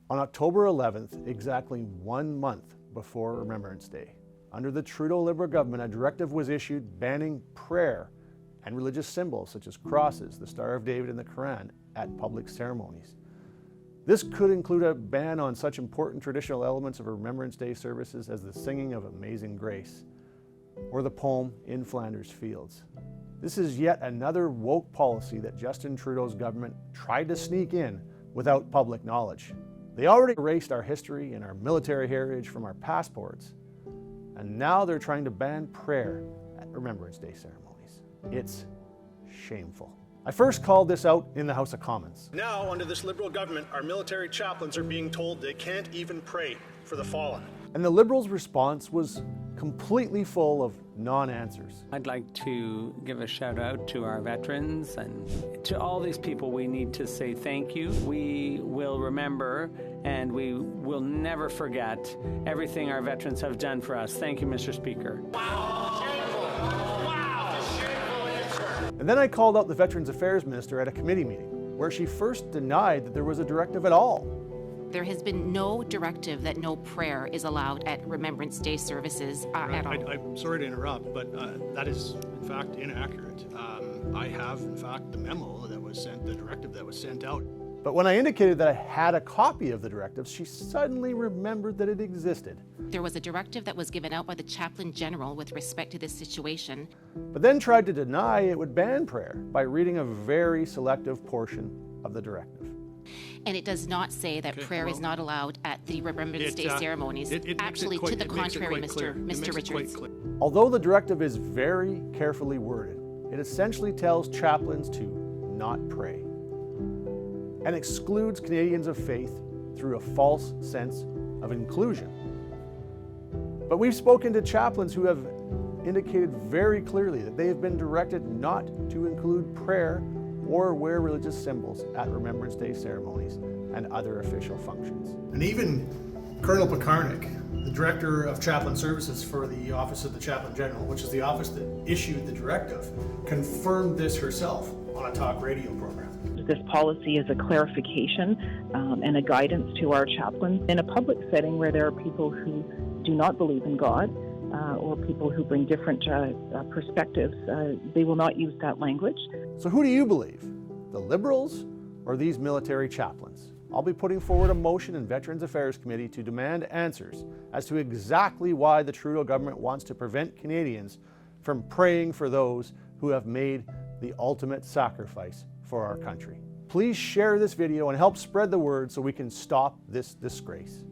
On October 11th, exactly 1 month before Remembrance Day, under the Trudeau Liberal government, a directive was issued banning prayer and religious symbols such as crosses, the Star of David, and the Quran at public ceremonies. This could include a ban on such important traditional elements of Remembrance Day services as the singing of Amazing Grace or the poem In Flanders Fields. This is yet another woke policy that Justin Trudeau's government tried to sneak in without public knowledge. They already erased our history and our military heritage from our passports, and now they're trying to ban prayer at Remembrance Day ceremonies. It's shameful. I first called this out in the House of Commons. Now, under this Liberal government, our military chaplains are being told they can't even pray for the fallen. And the Liberals' response was completely full of non-answers. I'd like to give a shout out to our veterans and to all these people. We need to say thank you. We will remember and we will never forget everything our veterans have done for us. Thank you, Mr. Speaker. Wow! Shameful! Wow! Shameful answer! And then I called out the Veterans Affairs Minister at a committee meeting where she first denied that there was a directive at all. There has been no directive that no prayer is allowed at Remembrance Day services at all. I'm sorry to interrupt, but that is in fact inaccurate. I have in fact the memo that was sent, the directive that was sent out. But when I indicated that I had a copy of the directive, she suddenly remembered that it existed. There was a directive that was given out by the Chaplain General with respect to this situation. But then tried to deny it would ban prayer by reading a very selective portion of the directive. And it does not say that prayer is not allowed at the Remembrance Day ceremonies. Actually, to the contrary, Mr. Richards. Although the directive is very carefully worded, it essentially tells chaplains to not pray and excludes Canadians of faith through a false sense of inclusion. But we've spoken to chaplains who have indicated very clearly that they have been directed not to include prayer or wear religious symbols at Remembrance Day ceremonies and other official functions. And even Colonel Pekarnik, the Director of Chaplain Services for the Office of the Chaplain General, which is the office that issued the directive, confirmed this herself on a talk radio program. This policy is a clarification and a guidance to our chaplains in a public setting where there are people who do not believe in God or people who bring different perspectives. They will not use that language. So who do you believe? The Liberals or these military chaplains? I'll be putting forward a motion in Veterans Affairs Committee to demand answers as to exactly why the Trudeau government wants to prevent Canadians from praying for those who have made the ultimate sacrifice for our country. Please share this video and help spread the word so we can stop this disgrace.